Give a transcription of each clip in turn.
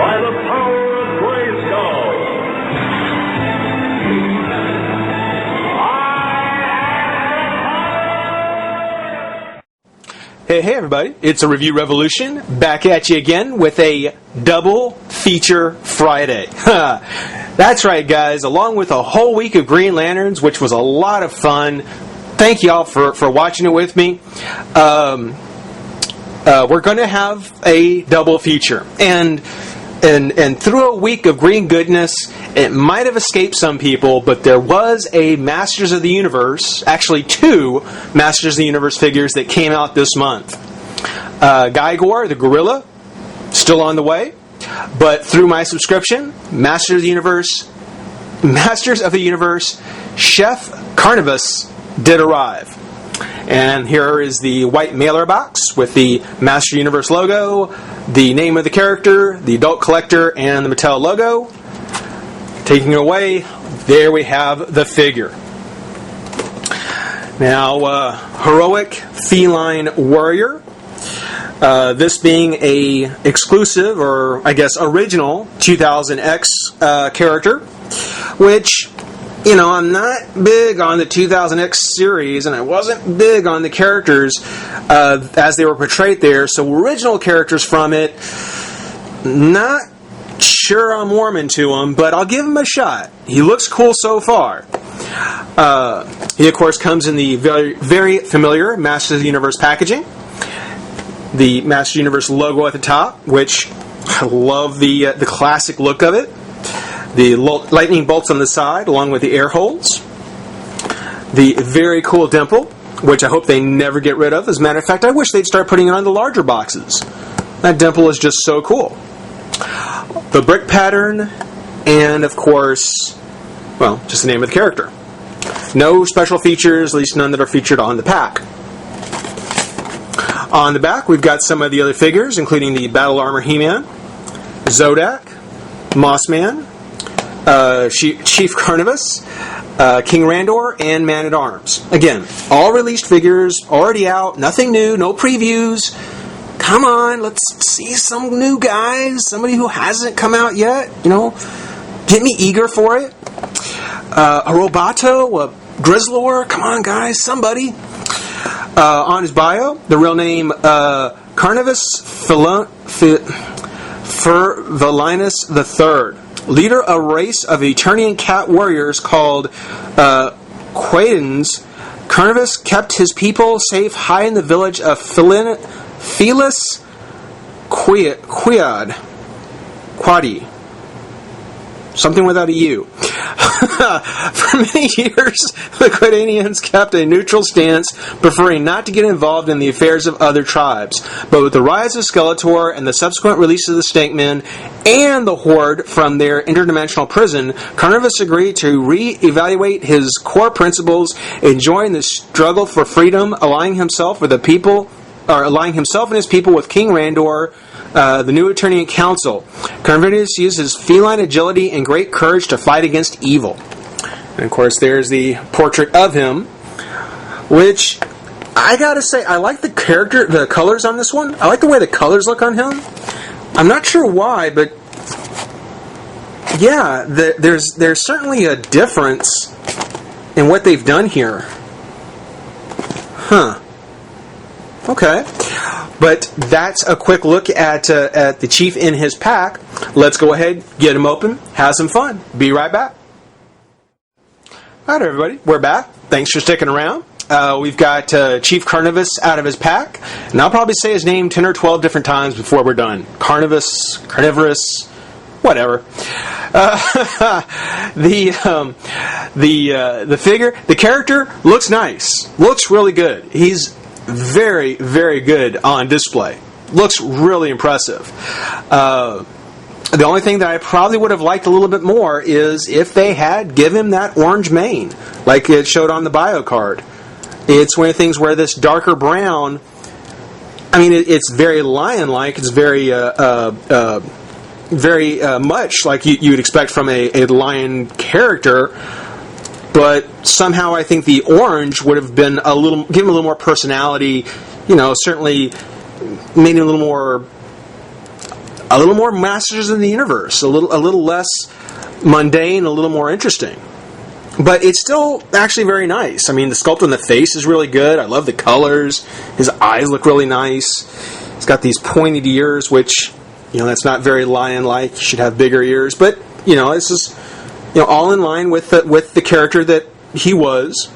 by the power of Grayskull. Hey everybody, it's a Review Revolution, back at you again with a double feature Friday. That's right guys, along with a whole week of Green Lanterns, which was a lot of fun. Thank y'all for watching it with me. We're going to have a double feature. And through a week of green goodness, it might have escaped some people, but there was a Masters of the Universe, actually two Masters of the Universe figures that came out this month. Gygor, the gorilla, still on the way, but through my subscription, Masters of the Universe, Chef Carnivus did arrive. And here is the white mailer box with the Master Universe logo, the name of the character, the adult collector, and the Mattel logo. Taking it away, there we have the figure. Now, heroic feline warrior. This being a exclusive, or I guess original, 2000X character, which, you know, I'm not big on the 2000X series, and I wasn't big on the characters as they were portrayed there, so original characters from it, not sure I'm warm into him, but I'll give him a shot. He looks cool so far. He, of course, comes in the very, very familiar Masters of the Universe packaging. The Masters of the Universe logo at the top, which I love the classic look of it. The lightning bolts on the side, along with the air holes. The very cool dimple, which I hope they never get rid of. As a matter of fact, I wish they'd start putting it on the larger boxes. That dimple is just so cool. The brick pattern, and of course, well, just the name of the character. No special features, at least none that are featured on the pack. On the back, we've got some of the other figures, including the Battle Armor He-Man, Zodak, Mossman, Chief Carnivus, King Randor, and Man-at-Arms. Again, all released figures, already out, nothing new, no previews. Come on, let's see some new guys, somebody who hasn't come out yet, you know, get me eager for it. A Roboto, a Grizzlor, come on guys, somebody. On his bio, the real name, Carnivus Furvelinus III. Leader a race of Eternian cat warriors called Quadins, Carnivus kept his people safe high in the village of FELIS QADI. Something without a U. For many years, the Quadanians kept a neutral stance, preferring not to get involved in the affairs of other tribes. But with the rise of Skeletor and the subsequent release of the Stinkmen and the Horde from their interdimensional prison, Carnivus agreed to re-evaluate his core principles and join the struggle for freedom, allying himself and his people with King Randor, the new Eternian Council. Carnivus uses feline agility and great courage to fight against evil. And of course, there's the portrait of him, which I gotta say, I like the colors on this one. I like the way the colors look on him. I'm not sure why, but yeah, there's certainly a difference in what they've done here. Huh. Okay. But that's a quick look at the Chief in his pack. Let's go ahead, get him open, have some fun. Be right back. Alright everybody, we're back. Thanks for sticking around. We've got Chief Carnivus out of his pack. And I'll probably say his name 10 or 12 different times before we're done. Carnivorous, whatever. The figure, the character looks nice. Looks really good. He's very, very good on display. Looks really impressive. The only thing that I probably would have liked a little bit more is if they had given him that orange mane, like it showed on the bio card. It's one of the things where this darker brown, I mean, it's very lion-like. It's very much like you'd expect from a lion character. But somehow I think the orange would have been given a little more personality. You know, certainly made him a little more a little more Masters of the Universe, a little less mundane, a little more interesting. But it's still actually very nice. I mean, the sculpt on the face is really good. I love the colors. His eyes look really nice. He's got these pointed ears, which, that's not very lion-like. You should have bigger ears. But, this is, all in line with the character that he was.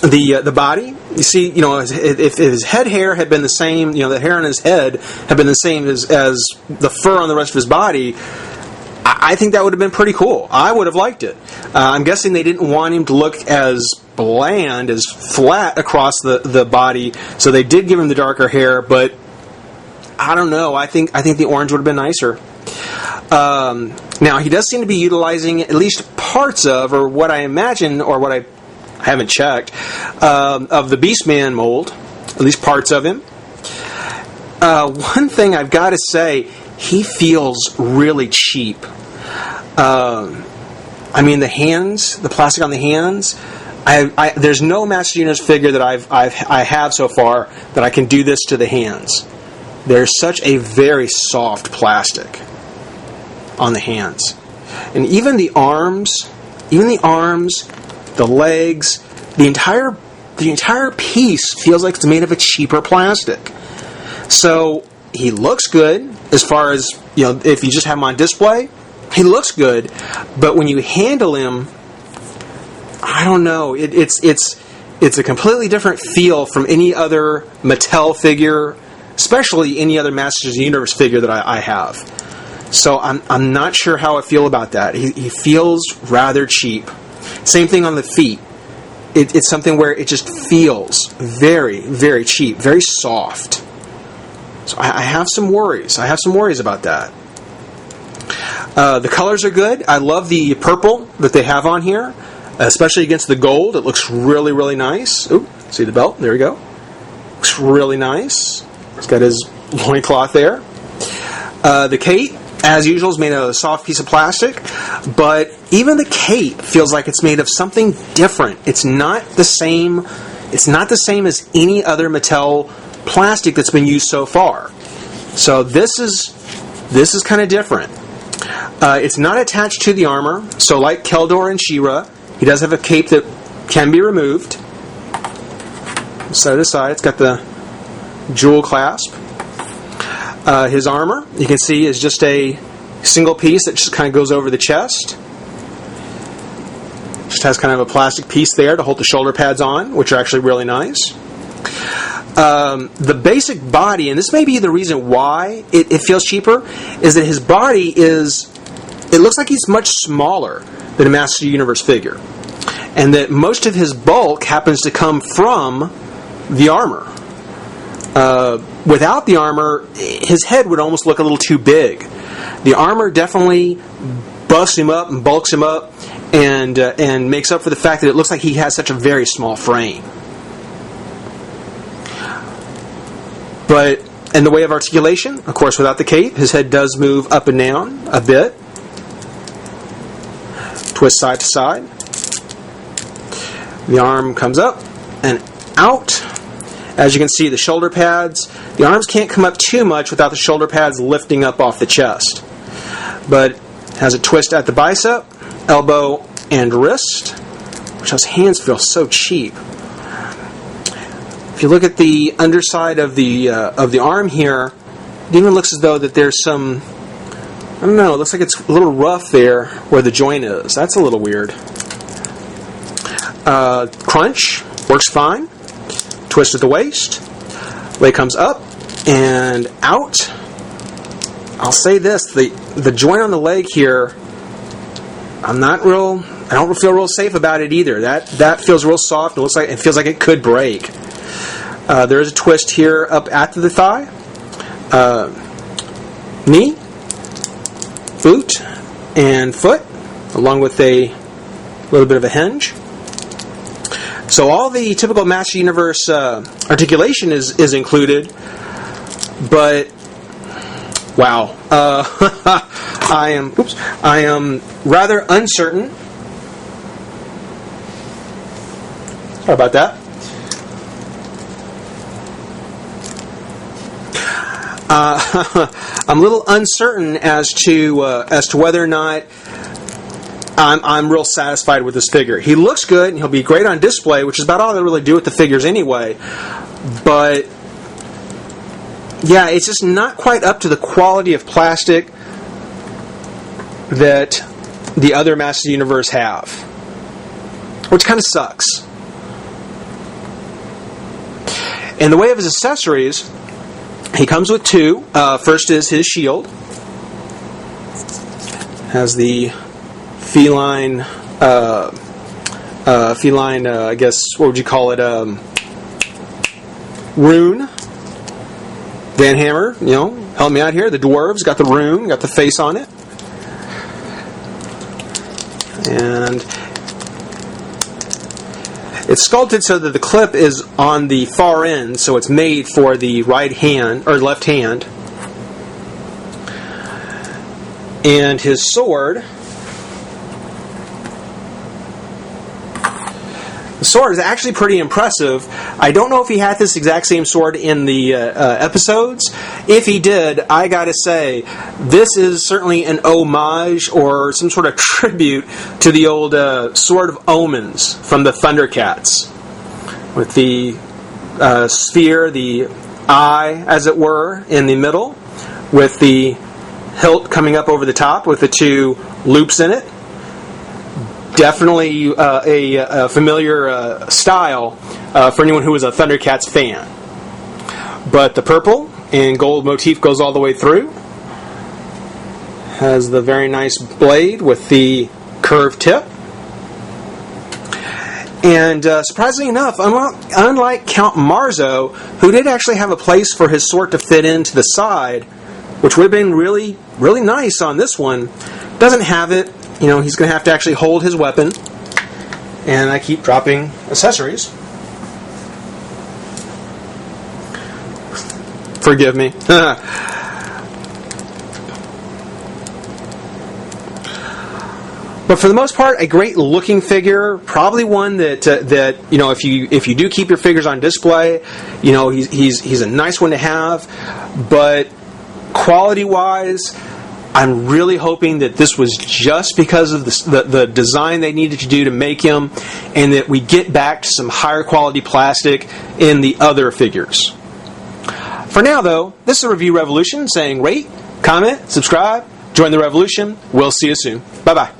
The body, you see, if his head hair had been the same, the hair on his head had been the same as the fur on the rest of his body, I think that would have been pretty cool. I would have liked it. I'm guessing they didn't want him to look as bland, as flat across the body, so they did give him the darker hair, but I don't know. I think the orange would have been nicer. Now, he does seem to be utilizing at least parts of, or what I imagine, or what I haven't checked, of the Beastman mold, at least parts of him. One thing I've got to say, he feels really cheap. I mean, the hands, the plastic on the hands, there's no Master Universe figure that I have so far that I can do this to the hands. There's such a very soft plastic on the hands. And even the arms, the legs, the entire piece feels like it's made of a cheaper plastic. So he looks good as far as, if you just have him on display, he looks good, but when you handle him, I don't know, it's a completely different feel from any other Mattel figure, especially any other Masters of the Universe figure that I have. So I'm not sure how I feel about that. He feels rather cheap. Same thing on the feet. It's something where it just feels very, very cheap, very soft. So I have some worries. I have some worries about that. The colors are good. I love the purple that they have on here, especially against the gold. It looks really, really nice. Ooh, see the belt? There we go. Looks really nice. He's got his loincloth there. The cape, as usual, is made of a soft piece of plastic, but even the cape feels like it's made of something different. It's not the same. It's not the same as any other Mattel plastic that's been used so far. So this is kind of different. It's not attached to the armor, so like Keldor and She-Ra, he does have a cape that can be removed. Side to side, it's got the jewel clasp. His armor, you can see, is just a single piece that just kind of goes over the chest. Just has kind of a plastic piece there to hold the shoulder pads on, which are actually really nice. The basic body, and this may be the reason why it feels cheaper, is that his body it looks like he's much smaller than a Master of the Universe figure. And that most of his bulk happens to come from the armor. Without the armor, his head would almost look a little too big. The armor definitely buffs him up and bulks him up and makes up for the fact that it looks like he has such a very small frame. But in the way of articulation, of course, without the cape, his head does move up and down a bit. Twist side to side. The arm comes up and out. As you can see, the shoulder pads, the arms can't come up too much without the shoulder pads lifting up off the chest. But it has a twist at the bicep, elbow, and wrist, which those hands feel so cheap. If you look at the underside of the arm here, it even looks as though that there's some, I don't know, it looks like it's a little rough there where the joint is. That's a little weird. Crunch works fine. Twist at the waist. Leg comes up and out. I'll say this, the joint on the leg here, I don't feel real safe about it either. That feels real soft. It feels like it could break. There is a twist here up at the thigh. Knee, boot, and foot, along with a little bit of a hinge. So all the typical Master Universe articulation is included, but wow, I am rather uncertain. Sorry about that. I'm a little uncertain as to whether or not I'm real satisfied with this figure. He looks good, and he'll be great on display, which is about all they really do with the figures anyway. But yeah, it's just not quite up to the quality of plastic that the other Masters of the Universe have, which kind of sucks. In the way of his accessories, he comes with two. First is his shield. Has the feline, I guess, what would you call it? Rune. Van Hammer, help me out here. The dwarves got the rune, got the face on it. And it's sculpted so that the clip is on the far end, so it's made for the right hand, or left hand. And his sword, the sword is actually pretty impressive. I don't know if he had this exact same sword in the episodes. If he did, I gotta say, this is certainly an homage or some sort of tribute to the old Sword of Omens from the Thundercats. With the sphere, the eye, as it were, in the middle, with the hilt coming up over the top with the two loops in it. Definitely a familiar style for anyone who is a Thundercats fan. But the purple and gold motif goes all the way through. Has the very nice blade with the curved tip. And surprisingly enough, unlike Count Marzo, who did actually have a place for his sword to fit into the side, which would have been really, really nice on this one, doesn't have it. He's going to have to actually hold his weapon. And I keep dropping accessories. Forgive me. But for the most part, a great looking figure. Probably one that if you do keep your figures on display, he's a nice one to have. But quality wise, I'm really hoping that this was just because of the design they needed to do to make him, and that we get back to some higher quality plastic in the other figures. For now, though, this is a Review Revolution saying rate, comment, subscribe, join the revolution. We'll see you soon. Bye-bye.